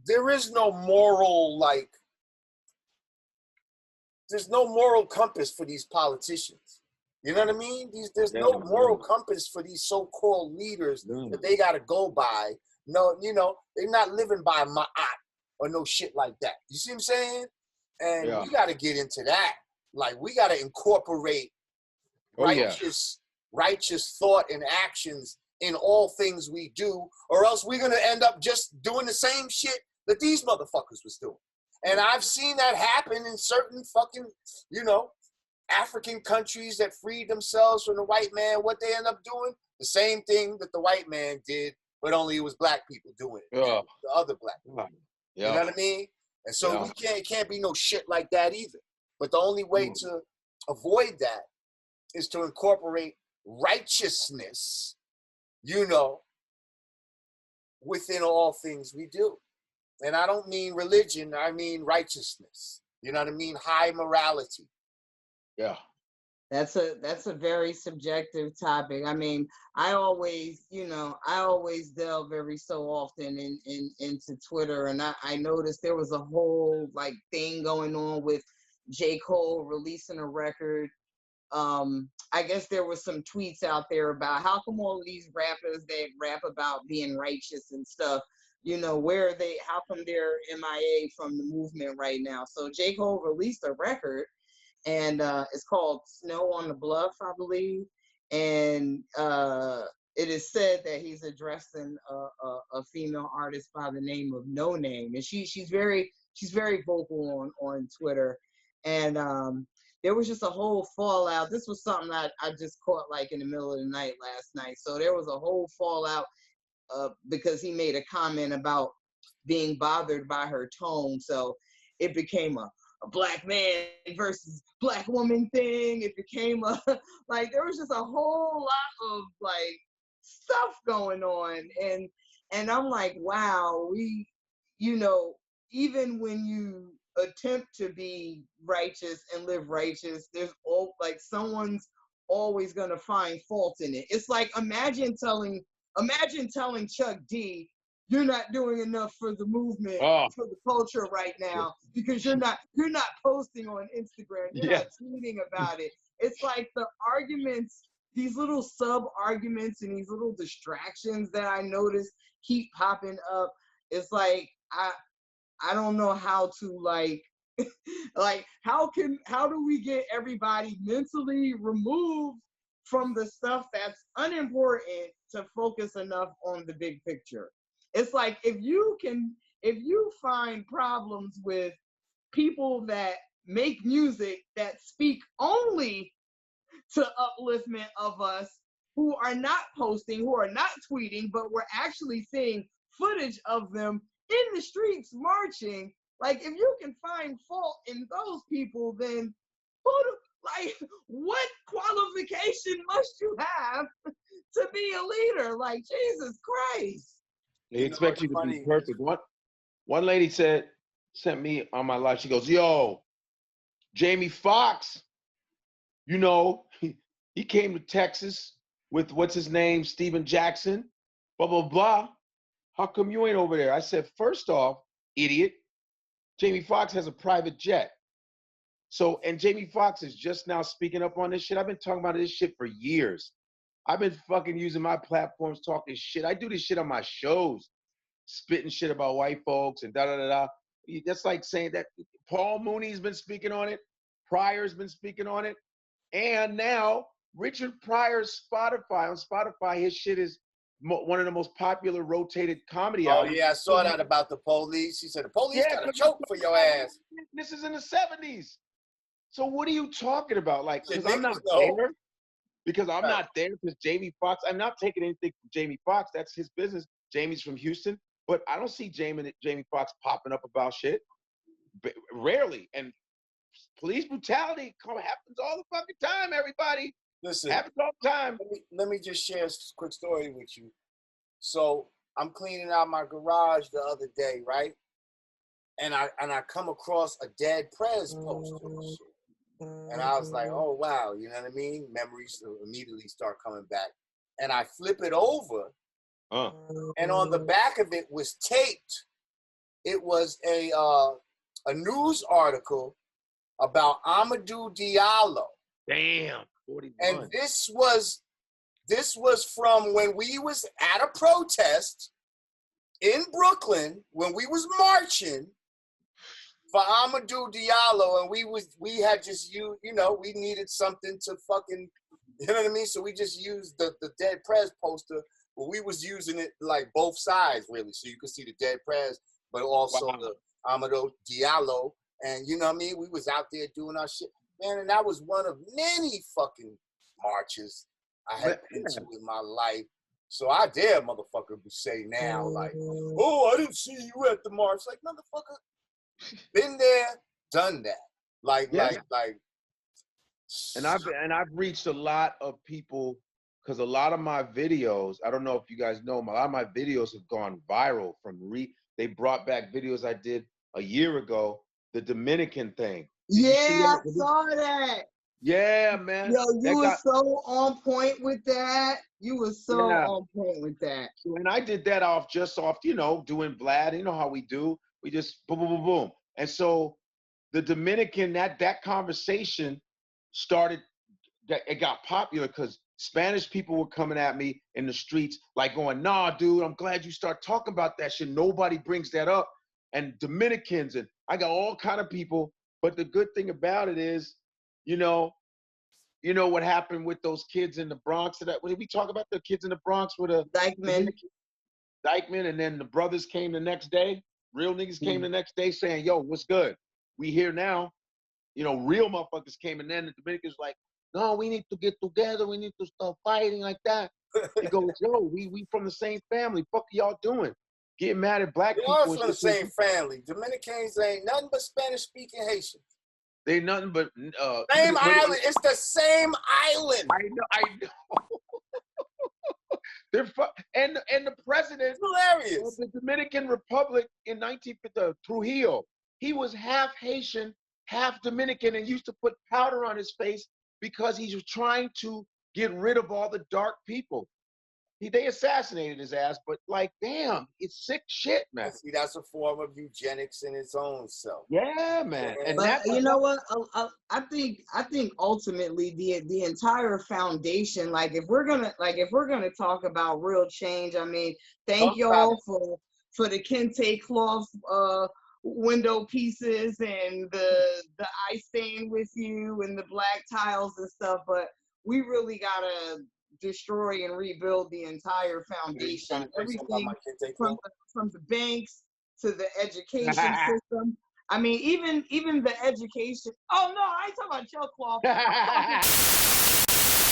there is no moral, like, there's no moral compass for these politicians. You know what I mean? There's no moral compass for these so-called leaders that they got to go by. No, you know, they're not living by ma'at or no shit like that. You see what I'm saying? And we got to get into that. Like, we got to incorporate righteous thought and actions in all things we do, or else we're going to end up just doing the same shit that these motherfuckers was doing. And I've seen that happen in certain fucking, you know, African countries that freed themselves from the white man. What they end up doing? The same thing that the white man did, but only it was black people doing it. The other black people. You know what I mean? And so it can't be no shit like that either. But the only way to avoid that is to incorporate righteousness, you know, within all things we do. And I don't mean religion, I mean righteousness. You know what I mean? High morality. Yeah. That's a very subjective topic. I mean, I always delve every so often into Twitter, and I noticed there was a whole like thing going on with J. Cole releasing a record. I guess there was some tweets out there about how come all of these rappers that rap about being righteous and stuff, you know, where are they? How come they're MIA from the movement right now? So J. Cole released a record, and it's called Snow on the Bluff, I believe. And it is said that he's addressing a female artist by the name of Noname, and she's very vocal on Twitter. And there was just a whole fallout. This was something that I just caught like in the middle of the night last night. So there was a whole fallout because he made a comment about being bothered by her tone. So it became a black man versus black woman thing. It became like there was just a whole lot of like stuff going on. And I'm like, wow, we, you know, even when you attempt to be righteous and live righteous, there's all like someone's always gonna find fault in it. It's like imagine telling Chuck D, you're not doing enough for the movement, for the culture right now, because you're not posting on Instagram, you're not tweeting about it. It's like the arguments, these little sub arguments and these little distractions that I notice keep popping up. It's like I don't know how to like like how do we get everybody mentally removed from the stuff that's unimportant to focus enough on the big picture? It's like if you find problems with people that make music that speak only to upliftment of us, who are not posting, who are not tweeting, but we're actually seeing footage of them in the streets marching, like if you can find fault in those people, then what qualification must you have to be a leader? Like, Jesus Christ. They expect you to be perfect. One lady sent me on my live, she goes, yo, Jamie Foxx, you know, he came to Texas with, what's his name, Steven Jackson, blah, blah, blah. How come you ain't over there? I said, first off, idiot, Jamie Foxx has a private jet. So, and Jamie Foxx is just now speaking up on this shit. I've been talking about this shit for years. I've been fucking using my platforms, talking shit. I do this shit on my shows, spitting shit about white folks and da-da-da-da. That's like saying that Paul Mooney's been speaking on it. Pryor's been speaking on it. And now Richard Pryor's Spotify, on Spotify, his shit is one of the most popular rotated comedy albums. Oh, yeah, I saw that about the police. He said, the police got a choke for your ass. This is in the 70s. So what are you talking about? Like, because I'm not there. Because I'm not there because Jamie Foxx, I'm not taking anything from Jamie Foxx. That's his business. Jamie's from Houston. But I don't see Jamie Foxx popping up about shit. Rarely. And police brutality happens all the fucking time, everybody. Listen, happens all the time. Let me just share a quick story with you. So I'm cleaning out my garage the other day, right? And I come across a dead Prez poster and shit. And I was like, oh, wow, you know what I mean? Memories immediately start coming back. And I flip it over, and on the back of it was taped it was a news article about Amadou Diallo. Damn, 41. And this was from when we was at a protest in Brooklyn, when we was marching for Amadou Diallo, and we had just used, we needed something to fucking, you know what I mean? So we just used the Dead Prez poster, but we was using it like both sides really, so you could see the Dead Prez, but also the Amadou Diallo, and you know what I mean? We was out there doing our shit, man, and that was one of many fucking marches I had been to in my life. So I dare motherfucker to say now, like, oh, I didn't see you at the march. Like, motherfucker, been there, done that. Like. And I've reached a lot of people, because a lot of my videos, I don't know if you guys know, a lot of my videos have gone viral from they brought back videos I did a year ago, the Dominican thing. Yeah, I saw that. Yeah, man. Yo, you were so on point with that. You were so on point with that. And I did that off, doing Vlad. You know how we do. We just boom, boom, boom, boom. And so the Dominican, that conversation started, it got popular because Spanish people were coming at me in the streets like going, nah, dude, I'm glad you start talking about that shit. Nobody brings that up. And Dominicans, and I got all kind of people. But the good thing about it is, you know what happened with those kids in the Bronx? What did we talk about? The kids in the Bronx with a Dykeman, and then the brothers came the next day. Real niggas came the next day saying, yo, what's good? We here now. Real motherfuckers came, and then the Dominicans like, no, we need to get together. We need to start fighting like that. He goes, yo, we from the same family. Fuck y'all doing? Getting mad at black people. Y'all from the same family. Dominicans ain't nothing but Spanish-speaking Haitians. They nothing but same island. It's the same island. I know. They're and the president hilarious. of the Dominican Republic in Trujillo, he was half Haitian, half Dominican, and used to put powder on his face because he was trying to get rid of all the dark people. They assassinated his ass, but like, damn, it's sick shit, man. See, that's a form of eugenics in its own self. Yeah, man. And but you know what? I think ultimately the entire foundation, like if we're gonna talk about real change, I mean, thank y'all for the kente cloth window pieces and the eye stain with you and the black tiles and stuff, but we really gotta destroy and rebuild the entire foundation. Everything from the banks to the education system. I mean, even the education. Oh no, I ain't talking about your cloth.